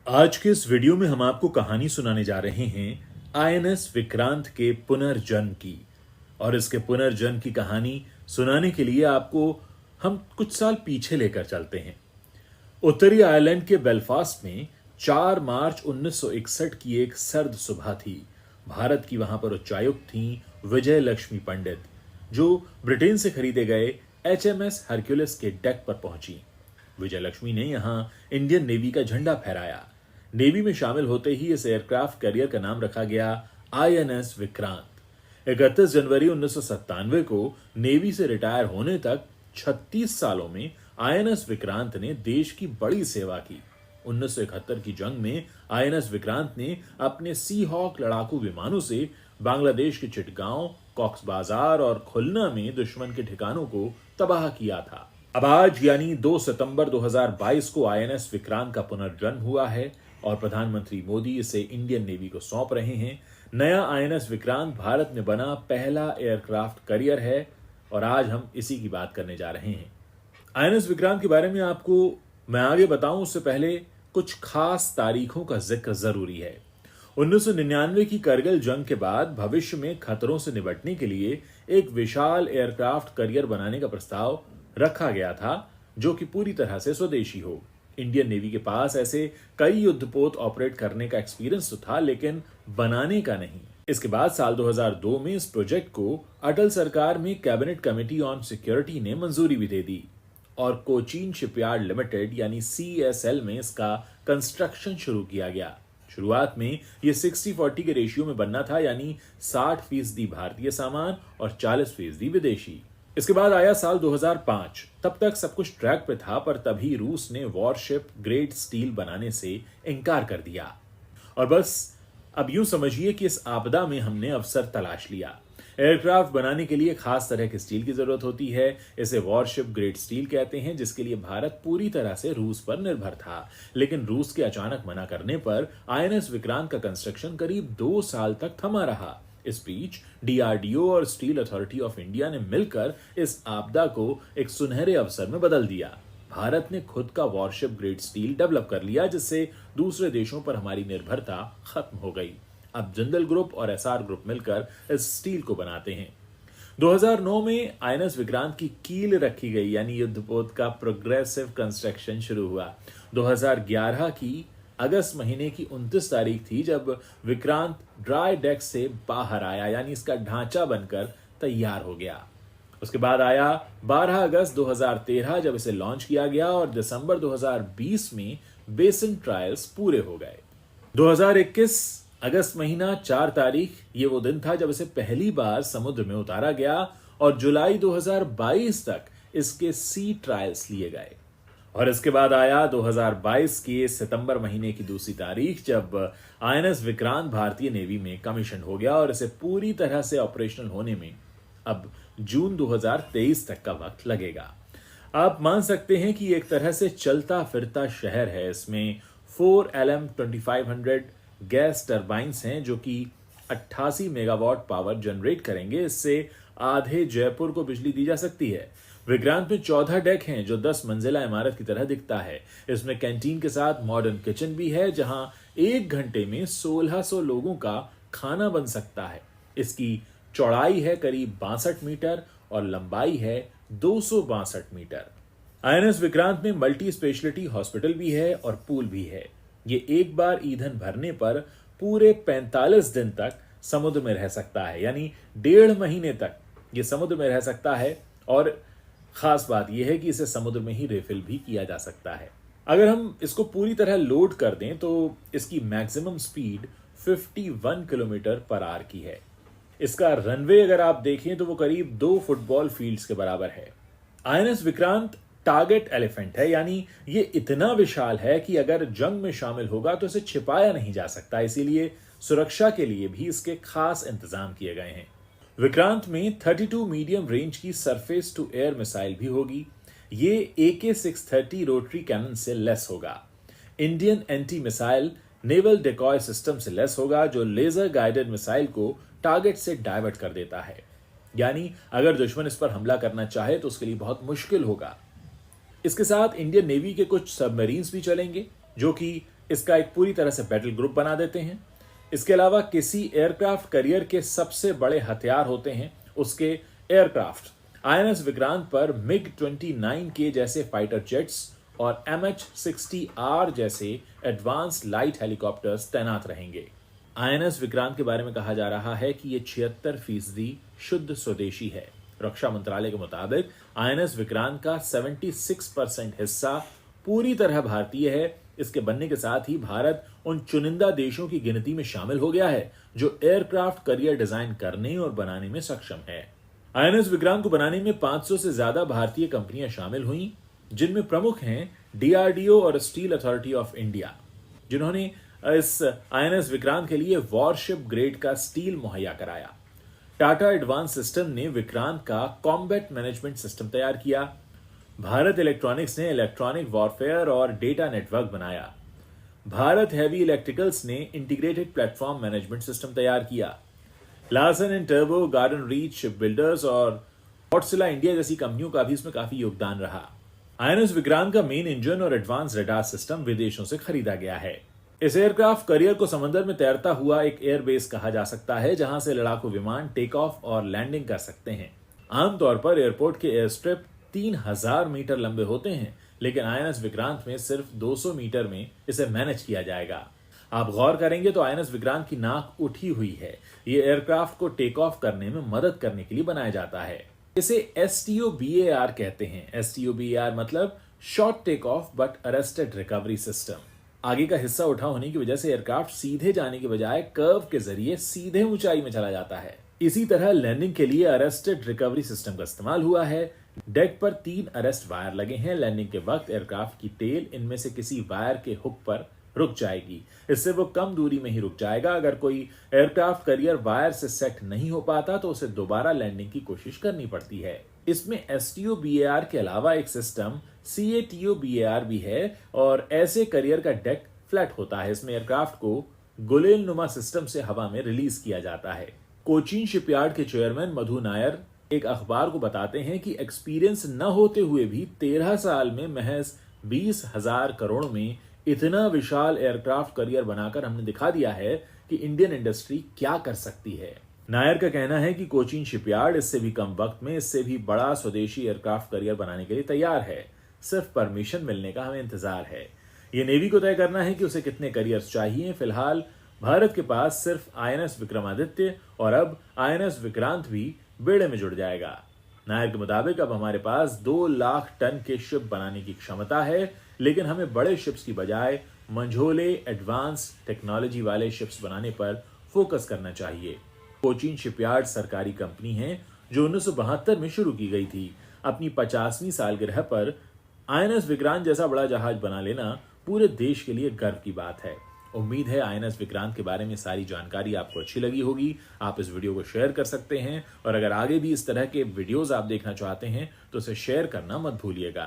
आज के इस वीडियो में हम आपको कहानी सुनाने जा रहे हैं आईएनएस विक्रांत के पुनर्जन्म की। और इसके पुनर्जन्म की कहानी सुनाने के लिए आपको हम कुछ साल पीछे लेकर चलते हैं। उत्तरी आयरलैंड के बेलफास्ट में 4 मार्च 1961 की एक सर्द सुबह थी। भारत की वहां पर उच्चायुक्त थी विजय लक्ष्मी पंडित, जो ब्रिटेन से खरीदे गए एचएमएस हरक्यूलिस के डेक पर पहुंची। विजय लक्ष्मी ने यहां इंडियन नेवी का झंडा फहराया। नेवी में शामिल होते ही इस एयरक्राफ्ट कैरियर का नाम रखा गया आईएनएस विक्रांत। 31 जनवरी 1997 को नेवी से रिटायर होने तक 36 सालों में आईएनएस विक्रांत ने देश की बड़ी सेवा की। 1971 की जंग में आईएनएस विक्रांत ने अपने सी हॉक लड़ाकू विमानों से बांग्लादेश के चिटगांव, कॉक्स बाजार और खुलना में दुश्मन के ठिकानों को तबाह किया था। अब आज यानी 2 सितंबर 2022 को आईएनएस विक्रांत का पुनर्जन्म हुआ है और प्रधानमंत्री मोदी इसे इंडियन नेवी को सौंप रहे हैं। नया आईएनएस विक्रांत भारत में बना पहला एयरक्राफ्ट कैरियर है और आज हम इसी की बात करने जा रहे हैं। आईएनएस विक्रांत के बारे में आपको मैं आगे बताऊं उससे पहले कुछ खास तारीखों का जिक्र जरूरी है। 1999 की करगिल जंग के बाद भविष्य में खतरों से निपटने के लिए एक विशाल एयरक्राफ्ट कैरियर बनाने का प्रस्ताव रखा गया था, जो कि पूरी तरह से स्वदेशी हो। इंडियन नेवी के पास ऐसे कई युद्धपोत ऑपरेट करने का एक्सपीरियंस तो था, लेकिन बनाने का नहीं। इसके बाद साल 2002 में इस प्रोजेक्ट को अटल सरकार में कैबिनेट कमेटी ऑन सिक्योरिटी ने मंजूरी भी दे दी और कोचीन शिपयार्ड लिमिटेड यानी CSL में इसका कंस्ट्रक्शन शुरू किया गया। शुरुआत में यह 60-40 के रेशियो में बनना था, यानी 60% भारतीय सामान और 40% विदेशी। इसके बाद आया साल 2005। तब तक सब कुछ ट्रैक पे था, पर तभी रूस ने वॉरशिप ग्रेड स्टील बनाने से इनकार कर दिया। और बस अब यूं समझिए कि इस आपदा में हमने अवसर तलाश लिया। एयरक्राफ्ट बनाने के लिए खास तरह के स्टील की जरूरत होती है। इसे वॉरशिप ग्रेड स्टील कहते हैं, जिसके लिए भारत पूरी तरह से रूस पर निर्भर था। लेकिन रूस के अचानक मना करने पर आईएनएस विक्रांत का कंस्ट्रक्शन करीब 2 साल तक थमा रहा। इस बीच डीआरडीओ और स्टील अथॉरिटी ऑफ इंडिया ने मिलकर इस आपदा को एक सुनहरे अवसर में बदल दिया। भारत ने खुद का वॉरशिप ग्रेड स्टील डेवलप कर लिया, जिससे दूसरे देशों पर हमारी निर्भरता खत्म हो गई। अब जिंदल ग्रुप और एसआर ग्रुप मिलकर इस स्टील को बनाते हैं। 2009 में आईएनएस विक्रांत की कील रखी गई, यानी युद्धपोत का प्रोग्रेसिव कंस्ट्रक्शन शुरू हुआ। 2011 की अगस्त महीने की 29 तारीख थी जब विक्रांत ड्राई डेक से बाहर आया, यानी इसका ढांचा बनकर तैयार हो गया। उसके बाद आया 12 अगस्त 2013 जब इसे लॉन्च किया गया और दिसंबर 2020 में बेसिन ट्रायल्स पूरे हो गए। 2021 अगस्त महीना 4 तारीख ये वो दिन था जब इसे पहली बार समुद्र में उतारा गया और जुलाई 2022 तक इसके सी ट्रायल्स लिए गए। और इसके बाद आया 2022 के सितंबर महीने की दूसरी तारीख जब आईएनएस विक्रांत भारतीय नेवी में कमीशन हो गया और इसे पूरी तरह से ऑपरेशनल होने में अब जून 2023 तक का वक्त लगेगा। आप मान सकते हैं कि एक तरह से चलता फिरता शहर है। इसमें 4 LM2500 गैस टर्बाइन्स हैं जो कि 88 मेगावाट पावर जनरेट करेंगे। इससे आधे जयपुर को बिजली दी जा सकती है। विक्रांत में 14 डेक हैं जो 10 मंजिला इमारत की तरह दिखता है। इसमें कैंटीन के साथ मॉडर्न किचन भी है, जहां 1 घंटे में 1600 लोगों का खाना बन सकता है। इसकी चौड़ाई है करीब 62 मीटर और लंबाई है 262 मीटर। आईएनएस विक्रांत में मल्टी स्पेशलिटी हॉस्पिटल भी है और पूल भी है। ये एक बार ईंधन भरने पर पूरे 45 दिन तक समुद्र में रह सकता है, यानी 1.5 महीने तक ये समुद्र में रह सकता है। और खास बात यह है कि इसे समुद्र में ही रिफिल भी किया जा सकता है। अगर हम इसको पूरी तरह लोड कर दें तो इसकी maximum speed 51 kilometre per hour की है। इसका रनवे अगर आप देखें तो वो करीब 2 फुटबॉल फील्ड्स के बराबर है। आईएनएस विक्रांत टारगेट एलिफेंट है, यानी ये इतना विशाल है कि अगर जंग में शामिल होगा तो इसे छिपाया नहीं जा सकता। इसीलिए सुरक्षा के लिए भी इसके खास इंतजाम किए गए हैं। विक्रांत में 32 मीडियम रेंज की सरफेस टू एयर मिसाइल भी होगी। ये AK-630 रोटरी कैनन से लेस होगा। Indian anti missile naval decoy system से लेस होगा, जो लेजर गाइडेड मिसाइल को टारगेट से डाइवर्ट कर देता है। यानी अगर दुश्मन इस पर हमला करना चाहे तो उसके लिए बहुत मुश्किल होगा। इसके साथ इंडियन नेवी के कुछ सबमरीन्स भी चलेंगे, जो कि इसका एक पूरी तरह से बैटल ग्रुप बना देते हैं। इसके अलावा किसी एयरक्राफ्ट करियर के सबसे बड़े हथियार होते हैं उसके एयरक्राफ्ट। आईएनएस विक्रांत पर MiG-29 के जैसे फाइटर जेट्स और MH-60R जैसे एडवांस लाइट हेलीकॉप्टर्स तैनात रहेंगे। आईएनएस विक्रांत के बारे में कहा जा रहा है कि यह 76% शुद्ध स्वदेशी है। रक्षा मंत्रालय के मुताबिक आईएनएस विक्रांत का 76% हिस्सा पूरी तरह भारतीय है। इसके बनने के साथ ही भारत उन चुनिंदा देशों की गिनती में शामिल हो गया है जो एयरक्राफ्ट करियर डिजाइन करने और बनाने में सक्षम है। आईएनएस विक्रांत को बनाने में 500 से ज्यादा भारतीय कंपनियां शामिल हुई, जिनमें प्रमुख हैं डीआरडीओ और स्टील अथॉरिटी ऑफ इंडिया, जिन्होंने इस आईएनएस विक्रांत के लिए वॉरशिप ग्रेड का स्टील मुहैया कराया। टाटा एडवांस सिस्टम ने विक्रांत का कॉम्बैट मैनेजमेंट सिस्टम तैयार किया। भारत इलेक्ट्रॉनिक्स ने इलेक्ट्रॉनिक वॉरफेयर और डेटा नेटवर्क बनाया। भारत हैवी इलेक्ट्रिकल्स ने इंटीग्रेटेड प्लेटफॉर्म मैनेजमेंट सिस्टम तैयार किया। Larsen and turbo, garden reach ship builders और वॉटसिला इंडिया जैसी कंपनियों का भी इसमें काफी योगदान रहा। आईएनएस विक्रांत का मेन इंजन और एडवांस रडार सिस्टम विदेशों से खरीदा गया है। इस एयरक्राफ्ट करियर को समंदर में तैरता हुआ एक एयरबेस कहा जा सकता है, जहां से लड़ाकू विमान टेक ऑफ और लैंडिंग कर सकते हैं। आमतौर पर एयरपोर्ट के एयर स्ट्रिप 3000 मीटर लंबे होते हैं, लेकिन आईएनएस विक्रांत में सिर्फ 200 मीटर में इसे मैनेज किया जाएगा। आप गौर करेंगे तो आईएनएस विक्रांत की नाक उठी हुई है। ये एयरक्राफ्ट को टेक ऑफ करने में मदद करने के लिए बनाया जाता है। इसे STOBAR कहते हैं। STOBAR मतलब short take off but arrested recovery system. आगे का हिस्सा उठा होने की वजह से एयरक्राफ्ट सीधे जाने के बजाय कर्व के जरिए सीधे ऊंचाई में चला जाता है। इसी तरह लैंडिंग के लिए अरेस्टेड रिकवरी सिस्टम का इस्तेमाल हुआ है। डेक पर 3 अरेस्ट वायर लगे हैं। लैंडिंग के वक्त एयरक्राफ्ट की टेल इनमें से किसी वायर के हुक पर रुक जाएगी। इससे वो कम दूरी में ही रुक जाएगा। अगर कोई एयरक्राफ्ट करियर वायर से सेट नहीं हो पाता तो उसे दोबारा लैंडिंग की कोशिश करनी पड़ती है। इसमें STOBAR के अलावा एक सिस्टम CATOBAR भी है और ऐसे करियर का डेक फ्लैट होता है। इसमें एयरक्राफ्ट को गुलेल नुमा सिस्टम से हवा में रिलीज किया जाता है। कोचीन शिपयार्ड के चेयरमैन मधु नायर एक अखबार को बताते हैं कि एक्सपीरियंस न होते हुए भी 13 साल में महज 20,000 करोड़ में इतना विशाल एयरक्राफ्ट करियर बनाकर हमने दिखा दिया है कि इंडियन इंडस्ट्री क्या कर सकती है। नायर का कहना है कि कोचीन शिपयार्ड इससे भी कम वक्त में इससे भी बड़ा स्वदेशी एयरक्राफ्ट करियर बनाने के लिए तैयार है। सिर्फ परमिशन मिलने का हमें इंतजार है। ये नेवी को तय करना है कि उसे कितने करियर्स चाहिए। फिलहाल भारत के पास सिर्फ आईएनएस विक्रमादित्य और अब आईएनएस विक्रांत भी बेड़े में जुड़ जाएगा। नायर के मुताबिक अब हमारे पास 2 लाख टन के शिप बनाने की क्षमता है, लेकिन हमें बड़े शिप्स की बजाय मंझोले एडवांस टेक्नोलॉजी वाले शिप्स बनाने पर फोकस करना चाहिए। कोचीन शिपयार्ड सरकारी कंपनी है जो 1972 में शुरू की गई थी। अपनी 50वीं सालगिरह पर आईएनएस विक्रांत जैसा बड़ा जहाज बना लेना पूरे देश के लिए गर्व की बात है। उम्मीद है आईएनएस विक्रांत के बारे में सारी जानकारी आपको अच्छी लगी होगी। आप इस वीडियो को शेयर कर सकते हैं और अगर आगे भी इस तरह के वीडियोस आप देखना चाहते हैं तो इसे शेयर करना मत भूलिएगा।